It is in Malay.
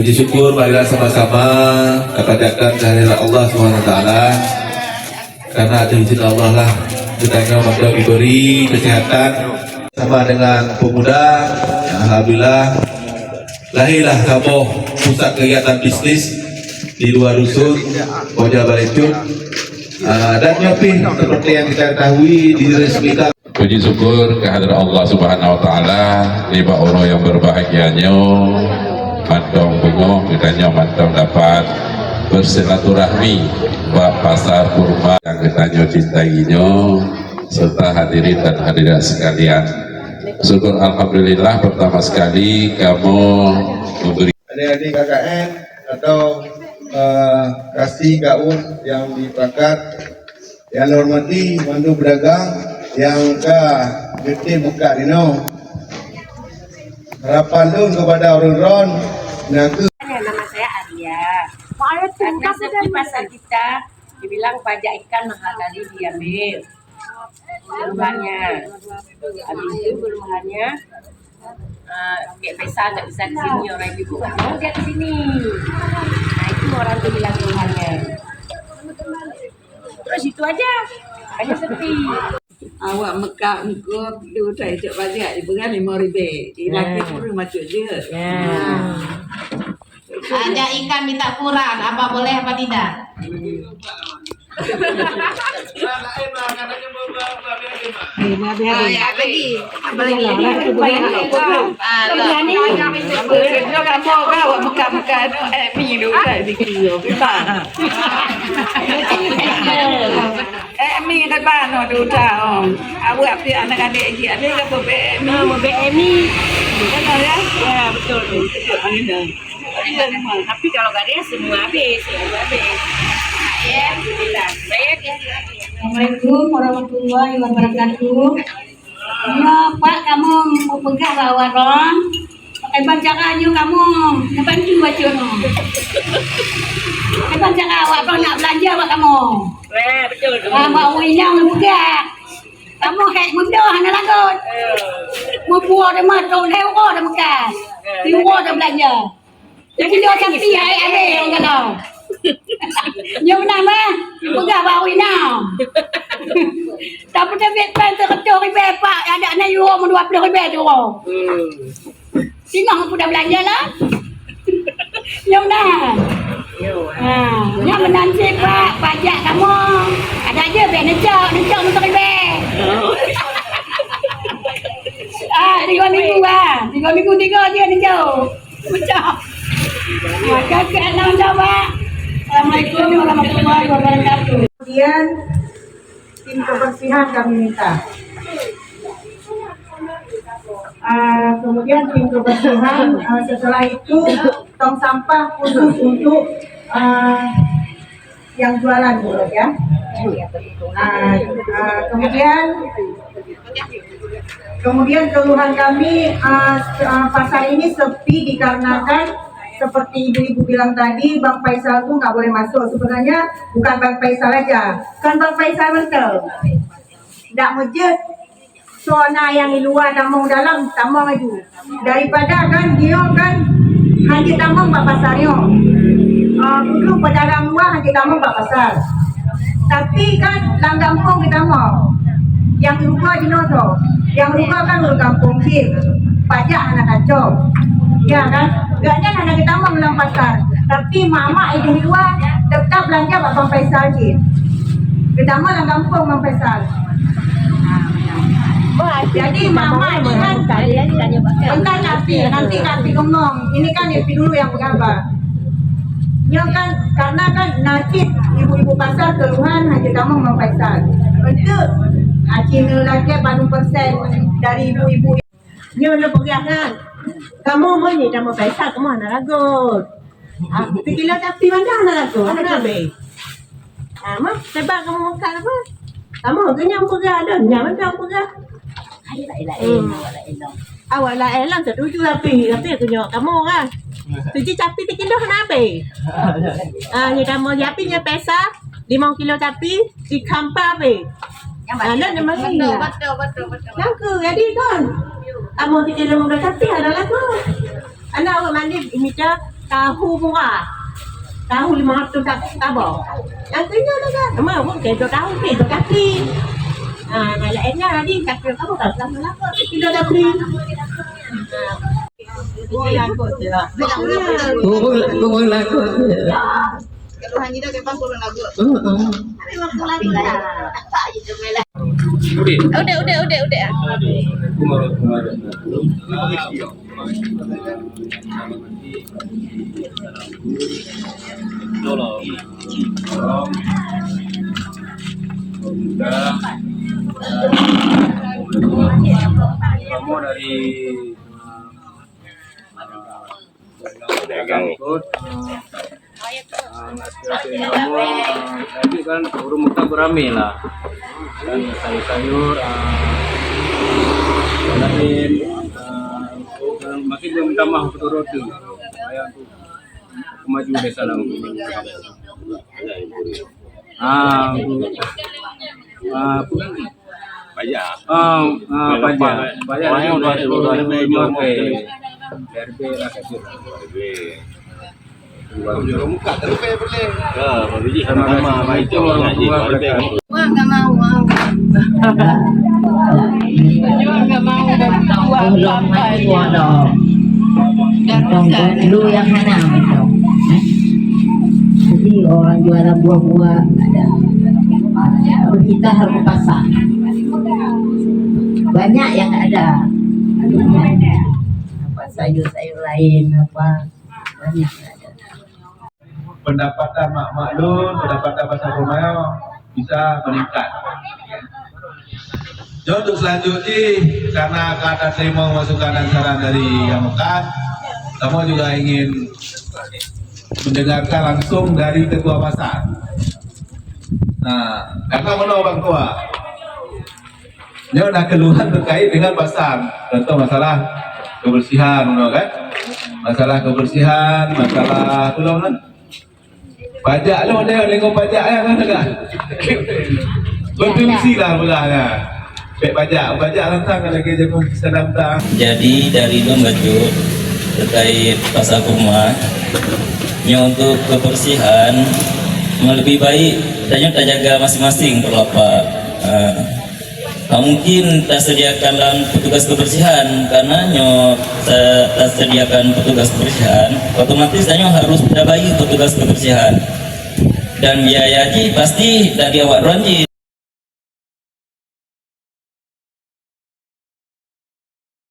Puji syukur marilah sama-sama kepada kehadirat Allah SWT, karena ada izin Allah lah kita masih diberi kesehatan sama dengan pemuda. Alhamdulillah lahirlah kamu pusat kegiatan bisnis di luar dusun Koja Balecun, dan Nyopi seperti yang kita ketahui diresmikan. Puji syukur kehadirat Allah Subhanahu Wa Taala, lima orang yang berbahagianya mantong bengong kitanya mantong dapat bersilaturahmi Pak Pasar Kurma yang kitanya cintainya serta hadirin dan hadirat sekalian. Syukur alhamdulillah pertama sekali kamu memberi adik-adik KKN atau kasih gaun yang dipakat yang hormati mandu pedagang yang ke gede buka dino. Harapan lu kepada orang-orang naku. Nama saya Arya. Karena di pasar kita dibilang pajak ikan mahal kali diambil. Beruhannya. Habis itu beruhannya kayak pesa nggak bisa ke sini, orang ibu nggak mau dia ke sini. Nah itu orang tuh bilang beruhannya. Terus itu aja, hanya sepi. Awak Mekah ikut dia utai cak bajak dia beran 5,000. Dia laki pun macam dia. Ada ikan minta kurang, apa boleh apa tidak? Mi kat bano tu dah. Awak pi anak-adik dia ni ke BMI. BMI. Betul ya? Ya betul tu. Angin Tapi kalau nggak ada semua habis, Ya, alhamdulillah. Baik ya. Assalamualaikum warahmatullahi wabarakatuh. Ya Pak, kamu mau pegang bawa ron? Pakai bancakan you kamu, bantu baca no. Pakai bancakan awak kalau nak belanja awak kamu. Betul. Awak winang pegang. Kamu hek mudah hana lagut. Mau buat dah matau lewo dah makan. Lewo dah belanja. Jadi dia cantik ai abe orang kalau. Yang nama pegang bawa winang. Tapi dia pen terketuk ribu Pak, ada nak euro mau 20,000 tu. Tengok aku dah belanja lah. Yang dah. Yang menanti Pak, pajak kamu. Ada aja ben necak untuk ribu. 3 minggu lah. 3 minggu 3 je necak. Macam. Kakak nak jawab. Assalamualaikum warahmatullahi wabarakatuh. Kemudian tim kebersihan kami minta. Kemudian tim kebersihan setelah itu tong sampah khusus untuk yang jualan dulu ya. Kemudian keluhan kami pasar ini sepi dikarenakan seperti ibu-ibu bilang tadi, Bang Faisal tuh nggak boleh masuk. Sebenarnya bukan Bang Faisal aja, kan Bang Faisal mentel. Tidak mujud, zona yang di luar tamong dalam tamong itu. Daripada kan dia kan hanya tamong Pak Pasarnya. Dulu pedagang luar hanya tamong Pak Pasar. Tapi kan dalam kampung kita mau. Yang lupa di noto, yang lupa kan udah kampung sih. Pajak anak kacau. Ya kan, gaknya anak kita mau bilang pasar, tapi mama itu di luar tetap belanja Pak Bang Faisal sih. Kita mau dalam kampung Bang Faisal. Jadi mama ini kan, bentar nanti Kapi ngomong. Ini kan Epi dulu yang berkabar. Ya kan, karena kan nasib ibu-ibu pasar keluhan hanya kamu Bang Faisal. Untuk Cina lagi 80% dari ibu-ibu. Nyo lo pegangan. Kamu mau ni kamu Faisal kamu anak ragut. Pikirlah tapi mana anak ragut? Anak be. Mak, sebab kamu makan apa? Kamu kenyang pegang ada, nyaman kamu pegang. Awak lah elang setuju tapi aku nyok kamu kan. Tujuh capi pikir dah kenapa? Ni kamu yapinya pesa 5 kilo capi di kampa be. Ada masih. Betul. Nangku jadi kan. Kamu tidak mau tapi adalah tu. Anak awak mandi minta tahu murah. Tahu 500 tabung. Yang kena dah kan. Nama pun kejo tahu kejo kaki. Nah lainnya tadi kaki kamu tak sama apa. Kilo dah beli. Bukan kot je. Bukan lagu je. Kalau hanya dah kepang kurang lagu. Waktu lagi lah. Udah. Kamu dari dagang ikut kamu tadi kan urung muka berame lah dan sayur-sayur lain dan makin dia minta maaf betul roti supaya untuk maju desa lang pajak RB lah kecil muka terpe boleh. sama itu Dulu yang mana macam? Jadi orang jualan buah-buah ada. Kalau kita harus ke pasar. Banyak yang ada. Apa sayur-sayur lain apa banyak ada. Pendapatan mak maklum, pendapatan pasar Romayo bisa meningkat. Jadi untuk selanjutnya, karena kata terima masukan dan saran dari yang makan, kamu juga ingin mendengarkan langsung dari ketua pasar. Nah, karena mana orang tua, dia ada keluhan terkait dengan pasar, contoh masalah kebersihan, kan? Masalah kebersihan, masalah tolong kan? Pajak lo dia lengkap pajak ya kan enggak? Berfungsi lah mulanya. Pajak rentang lagi jago sedang. Jadi dari itu baju terkait pasar rumah, untuk kebersihan lebih baik kita jaga masing-masing perlu apa. Mungkin tak sediakan petugas kebersihan karena tak sediakan petugas kebersihan, otomatis harus bagi petugas kebersihan dan biaya haji pasti dari awak ronji.